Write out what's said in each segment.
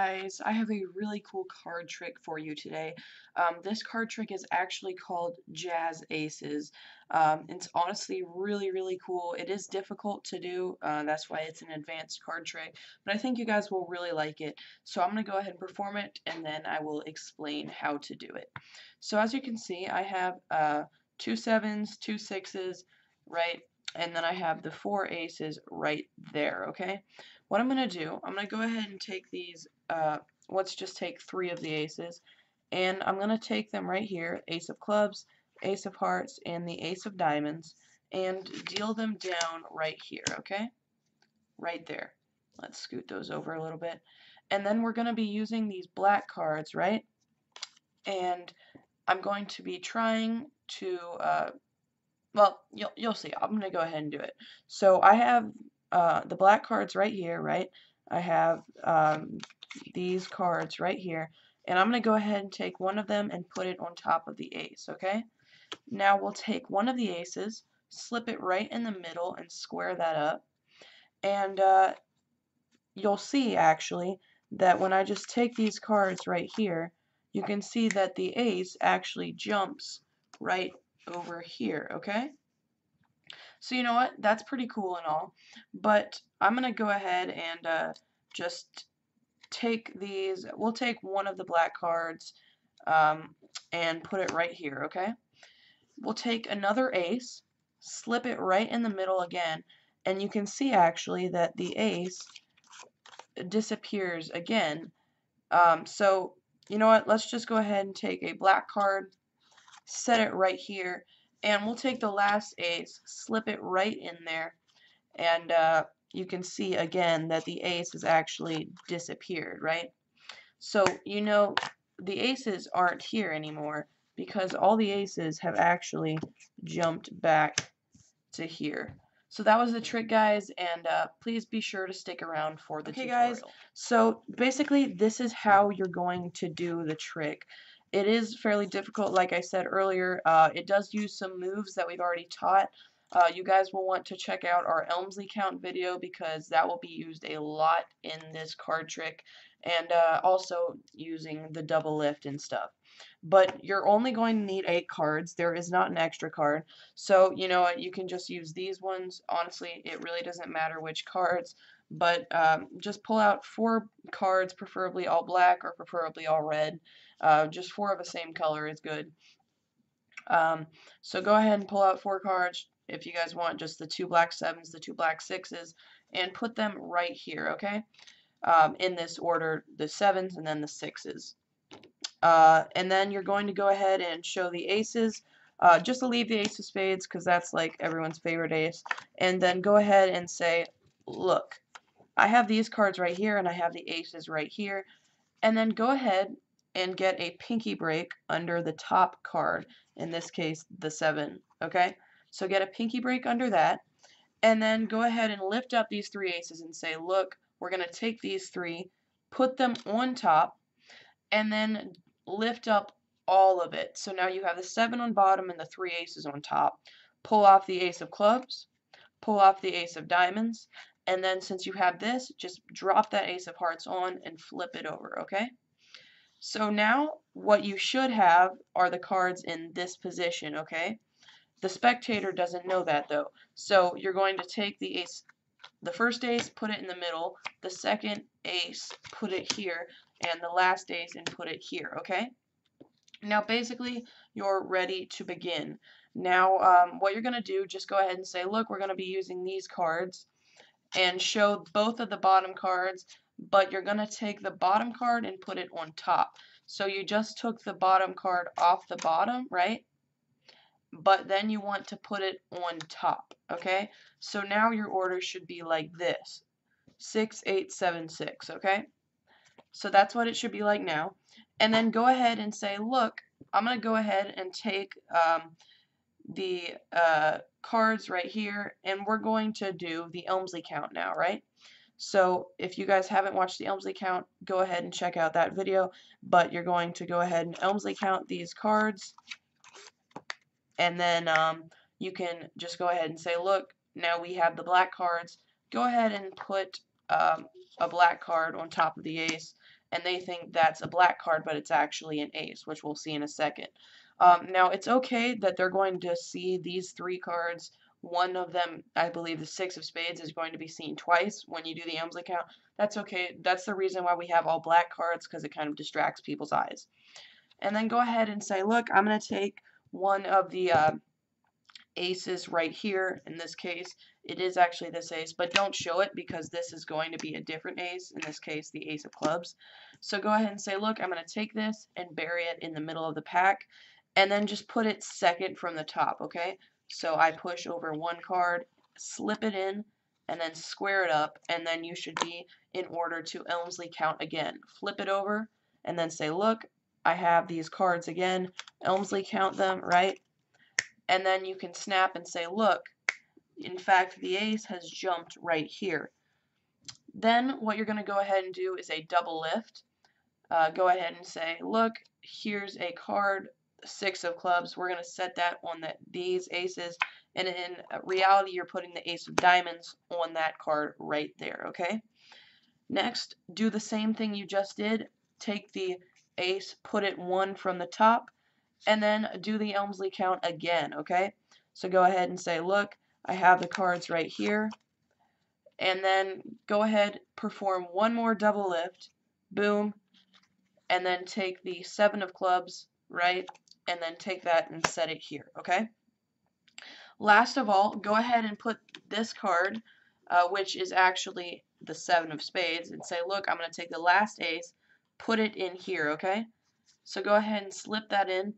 guys, I have a really cool card trick for you today. This card trick is actually called Jazz Aces. It's honestly really cool. It is difficult to do, that's why it's an advanced card trick, but I think you guys will really like it. So I'm going to go ahead and perform it, and then I will explain how to do it. So as you can see, I have two sevens, two sixes, right? And then I have the four aces right there, okay? What I'm going to do, I'm going to go ahead and take these, let's just take three of the aces, and I'm going to take them right here, ace of clubs, ace of hearts, and the ace of diamonds, and deal them down right here, okay? Right there. Let's scoot those over a little bit. And then we're going to be using these black cards, right? And I'm going to be trying to, well, you'll see. I'm going to go ahead and do it. So I have the black cards right here, right? I have these cards right here, and I'm going to go ahead and take one of them and put it on top of the ace, okay? Now we'll take one of the aces, slip it right in the middle, and square that up, and you'll see actually that when I just take these cards right here, you can see that the ace actually jumps right over here, okay? So you know what? That's pretty cool and all, but I'm going to go ahead and just take these. We'll take one of the black cards and put it right here, okay? We'll take another ace, slip it right in the middle again, and you can see actually that the ace disappears again. So you know what? Let's just go ahead and take a black card, set it right here, and we'll take the last ace, slip it right in there, and you can see again that the ace has actually disappeared, right? So you know the aces aren't here anymore because all the aces have actually jumped back to here. So that was the trick, guys, and please be sure to stick around for the tutorial. Guys, so basically this is how you're going to do the trick. It is fairly difficult, like I said earlier. It does use some moves that we've already taught. You guys will want to check out our Elmsley count video because that will be used a lot in this card trick, and also using the double lift and stuff. But you're only going to need 8 cards. There is not an extra card. So, you know what, you can just use these ones. Honestly, it really doesn't matter which cards, but just pull out 4 cards, preferably all black or preferably all red. Just 4 of the same color is good. So go ahead and pull out 4 cards if you guys want, just the 2 black sevens, the 2 black sixes, and put them right here, okay? In this order, the sevens and then the sixes. And then you're going to go ahead and show the aces. Just to leave the ace of spades because that's like everyone's favorite ace. And then go ahead and say, look, I have these cards right here and I have the aces right here. And then go ahead and get a pinky break under the top card. In this case, the 7. Okay? So get a pinky break under that. And then go ahead and lift up these 3 aces and say, look, we're going to take these 3, put them on top, and then lift up all of it. So now you have the 7 on bottom and the 3 aces on top. Pull off the ace of clubs, pull off the ace of diamonds, and then since you have this, just drop that ace of hearts on and flip it over, okay? So now what you should have are the cards in this position, okay? The spectator doesn't know that though. So you're going to take the ace, the first ace, put it in the middle, the second ace, put it here, and the last ace and put it here, okay? Now basically you're ready to begin. Now what you're going to do, just go ahead and say, look, we're going to be using these cards, and show both of the bottom cards, but you're going to take the bottom card and put it on top. So you just took the bottom card off the bottom, right? But then you want to put it on top, okay? So now your order should be like this: 6, 8, 7, 6, okay? So that's what it should be like now. And then go ahead and say, look, I'm going to go ahead and take the cards right here, and we're going to do the Elmsley count now, right? So if you guys haven't watched the Elmsley count, go ahead and check out that video, but you're going to go ahead and Elmsley count these cards, and then you can just go ahead and say, look, now we have the black cards. Go ahead and put a black card on top of the ace, and they think that's a black card, but it's actually an ace, which we'll see in a second. Now, it's okay that they're going to see these 3 cards. One of them, I believe the 6 of spades, is going to be seen twice when you do the Elmsley count. That's okay. That's the reason why we have all black cards, because it kind of distracts people's eyes. And then go ahead and say, look, I'm going to take one of the aces right here. In this case, it is actually this ace, but don't show it because this is going to be a different ace, in this case the ace of clubs. So go ahead and say, look, I'm going to take this and bury it in the middle of the pack, and then just put it second from the top, okay? So I push over 1 card, slip it in, and then square it up, and then you should be in order to Elmsley count again. Flip it over, and then say, look, I have these cards again, Elmsley count them, right? And then you can snap and say, look, in fact, the ace has jumped right here. Then what you're going to go ahead and do is a double lift. Go ahead and say, look, here's a card, 6 of clubs. We're going to set that on these aces, and in reality, you're putting the ace of diamonds on that card right there, okay? Next, do the same thing you just did. Take the ace, put it 1 from the top, and then do the Elmsley count again, okay? So go ahead and say, look, I have the cards right here, and then go ahead, perform 1 more double lift, boom, and then take the 7 of clubs, right, and then take that and set it here, okay? Last of all, go ahead and put this card, which is actually the 7 of spades, and say, look, I'm going to take the last ace, put it in here, okay? So go ahead and slip that in,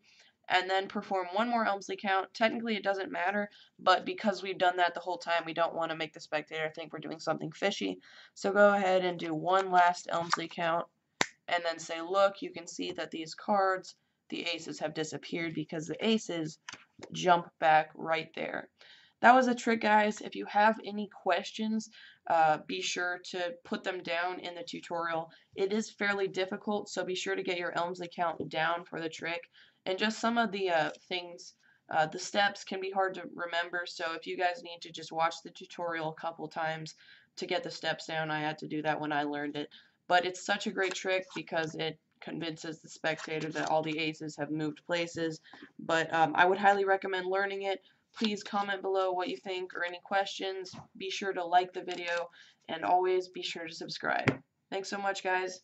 and then perform 1 more Elmsley count. Technically it doesn't matter, but because we've done that the whole time, we don't want to make the spectator think we're doing something fishy. So go ahead and do 1 last Elmsley count, and then say, look, you can see that these cards, the aces, have disappeared because the aces jump back right there. That was a trick, guys. If you have any questions, be sure to put them down in the tutorial. It is fairly difficult, so be sure to get your Elmsley count down for the trick. And just some of the things, the steps can be hard to remember, so if you guys need to just watch the tutorial a couple times to get the steps down, I had to do that when I learned it. But it's such a great trick because it convinces the spectator that all the aces have moved places. But I would highly recommend learning it. Please comment below what you think or any questions. Be sure to like the video and always be sure to subscribe. Thanks so much, guys.